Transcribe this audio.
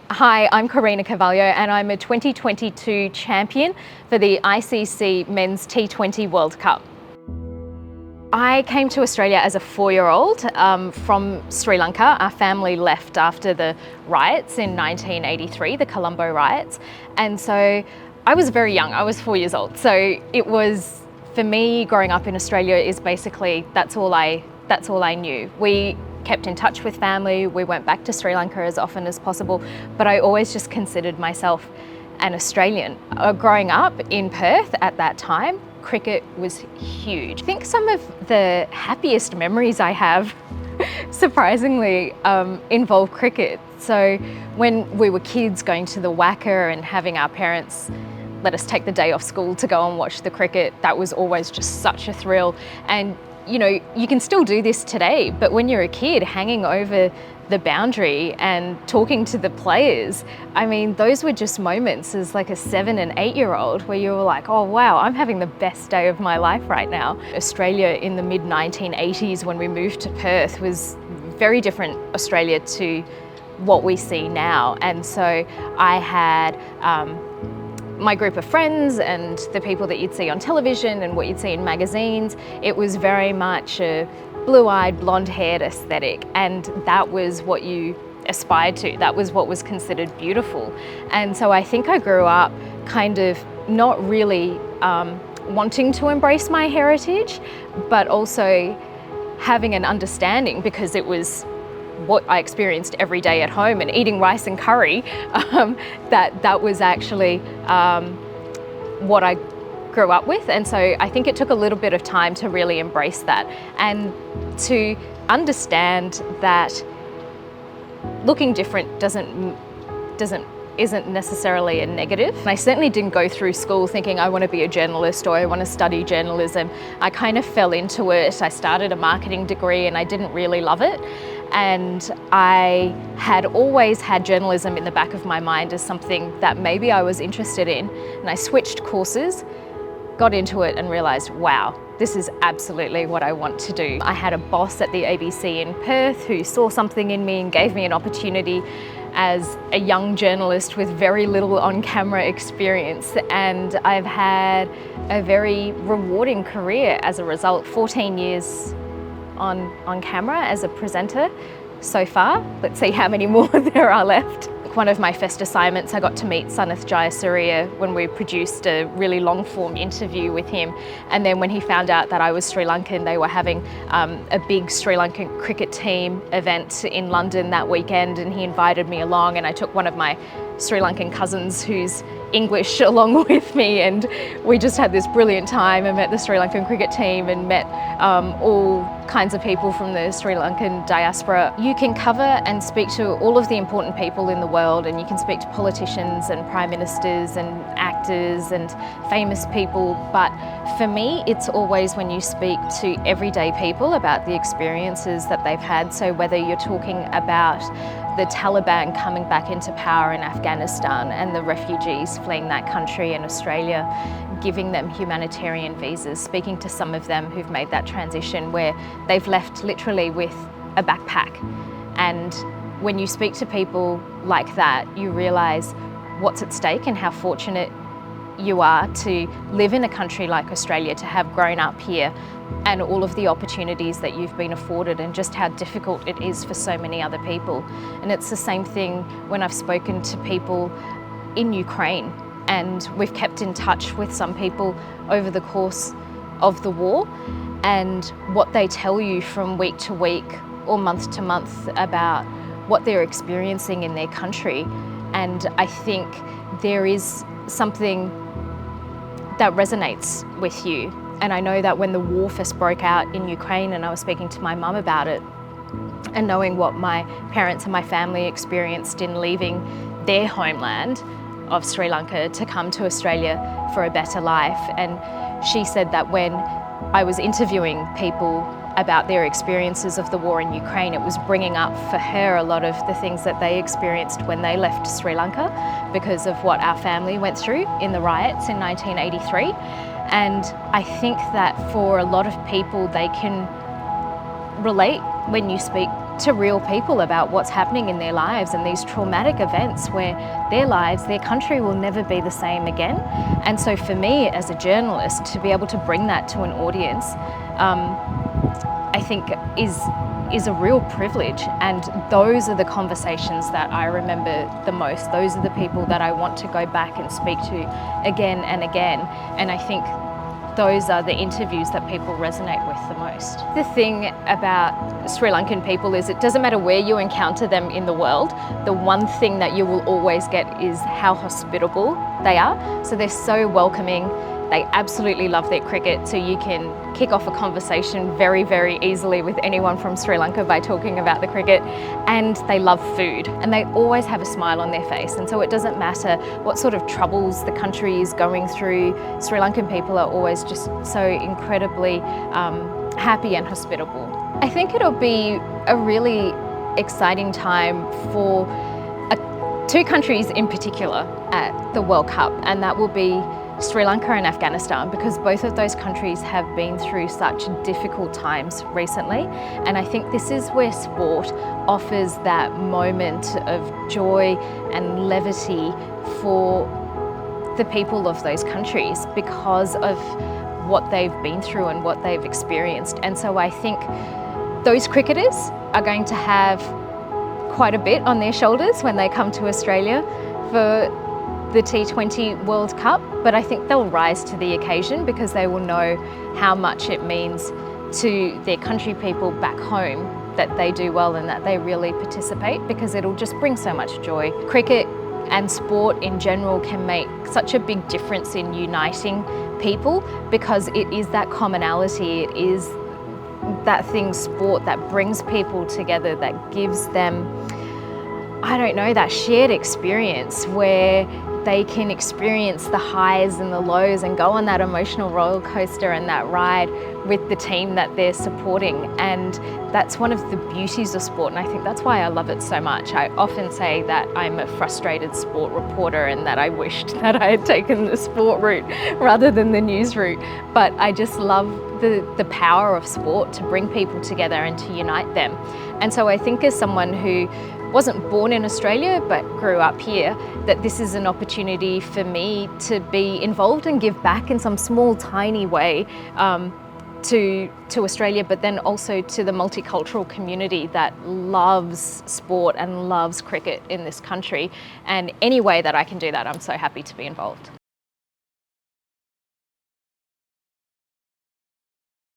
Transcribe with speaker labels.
Speaker 1: Hi, I'm Karina Carvalho and I'm a 2022 champion for the ICC Men's T20 World Cup. I came to Australia as a 4-year-old from Sri Lanka. Our family left after the riots in 1983, the Colombo riots. And so I was very young, I was 4 years old. So it was, for me, growing up in Australia is basically, that's all I knew. We kept in touch with family, we went back to Sri Lanka as often as possible, but I always just considered myself an Australian. Growing up in Perth at that time, cricket was huge. I think some of the happiest memories I have, surprisingly, involve cricket. So when we were kids going to the WACA and having our parents let us take the day off school to go and watch the cricket, that was always just such a thrill. And you know, you can still do this today, but when you're a kid hanging over the boundary and talking to the players, I mean, those were just moments as like a 7 and 8-year-old where you were like, oh wow, I'm having the best day of my life right now. Australia in the mid 1980s when we moved to Perth was very different Australia to what we see now. And so I had my group of friends and the people that you'd see on television and what you'd see in magazines. It was very much a blue-eyed, blonde-haired aesthetic, and that was what you aspired to. That was what was considered beautiful. And so I think I grew up kind of not really wanting to embrace my heritage, but also having an understanding, because it was what I experienced every day at home and eating rice and curry, that was actually what I grew up with. And so I think it took a little bit of time to really embrace that and to understand that looking different isn't necessarily a negative. And I certainly didn't go through school thinking I want to be a journalist or I want to study journalism. I kind of fell into it. I started a marketing degree and I didn't really love it. And I had always had journalism in the back of my mind as something that maybe I was interested in. And I switched courses, got into it and realised, wow, this is absolutely what I want to do. I had a boss at the ABC in Perth who saw something in me and gave me an opportunity as a young journalist with very little on-camera experience, and I've had a very rewarding career as a result. 14 years on camera as a presenter so far. Let's see how many more there are left. One of my first assignments, I got to meet Sanath Jayasuriya when we produced a really long form interview with him. And then when he found out that I was Sri Lankan, they were having a big Sri Lankan cricket team event in London that weekend, and he invited me along, and I took one of my Sri Lankan cousins who's English along with me, and we just had this brilliant time and met the Sri Lankan cricket team and met all kinds of people from the Sri Lankan diaspora. You can cover and speak to all of the important people in the world, and you can speak to politicians and prime ministers and actors and famous people, but for me it's always when you speak to everyday people about the experiences that they've had. So whether you're talking about the Taliban coming back into power in Afghanistan and the refugees fleeing that country in Australia, giving them humanitarian visas, speaking to some of them who've made that transition where they've left literally with a backpack. And when you speak to people like that, you realise what's at stake and how fortunate you are to live in a country like Australia, to have grown up here, and all of the opportunities that you've been afforded, and just how difficult it is for so many other people. And it's the same thing when I've spoken to people in Ukraine, and we've kept in touch with some people over the course of the war, and what they tell you from week to week or month to month about what they're experiencing in their country. And I think there is something that resonates with you. And I know that when the war first broke out in Ukraine and I was speaking to my mum about it, and knowing what my parents and my family experienced in leaving their homeland of Sri Lanka to come to Australia for a better life. And she said that when I was interviewing people about their experiences of the war in Ukraine, it was bringing up for her a lot of the things that they experienced when they left Sri Lanka because of what our family went through in the riots in 1983. And I think that for a lot of people, they can relate when you speak to real people about what's happening in their lives and these traumatic events where their lives, their country will never be the same again. And so for me as a journalist, to be able to bring that to an audience, I think is a real privilege. And those are the conversations that I remember the most. Those are the people that I want to go back and speak to again and again. And I think those are the interviews that people resonate with the most. The thing about Sri Lankan people is it doesn't matter where you encounter them in the world, the one thing that you will always get is how hospitable they are. So they're so welcoming. They absolutely love their cricket, so you can kick off a conversation very, very easily with anyone from Sri Lanka by talking about the cricket. And they love food, and they always have a smile on their face. And so it doesn't matter what sort of troubles the country is going through, Sri Lankan people are always just so incredibly happy and hospitable. I think it'll be a really exciting time for two countries in particular at the World Cup, and that will be Sri Lanka and Afghanistan, because both of those countries have been through such difficult times recently. And I think this is where sport offers that moment of joy and levity for the people of those countries because of what they've been through and what they've experienced. And so I think those cricketers are going to have quite a bit on their shoulders when they come to Australia for the T20 World Cup, but I think they'll rise to the occasion because they will know how much it means to their country people back home that they do well and that they really participate, because it'll just bring so much joy. Cricket and sport in general can make such a big difference in uniting people because it is that commonality, it is that thing, sport, that brings people together, that gives them, I don't know, that shared experience where they can experience the highs and the lows and go on that emotional roller coaster and that ride with the team that they're supporting. And that's one of the beauties of sport, and I think that's why I love it so much. I often say that I'm a frustrated sport reporter and that I wished that I had taken the sport route rather than the news route. But I just love the power of sport to bring people together and to unite them. And so I think as someone who wasn't born in Australia but grew up here, that this is an opportunity for me to be involved and give back in some small tiny way to Australia, but then also to the multicultural community that loves sport and loves cricket in this country. And any way that I can do that, I'm so happy to be involved.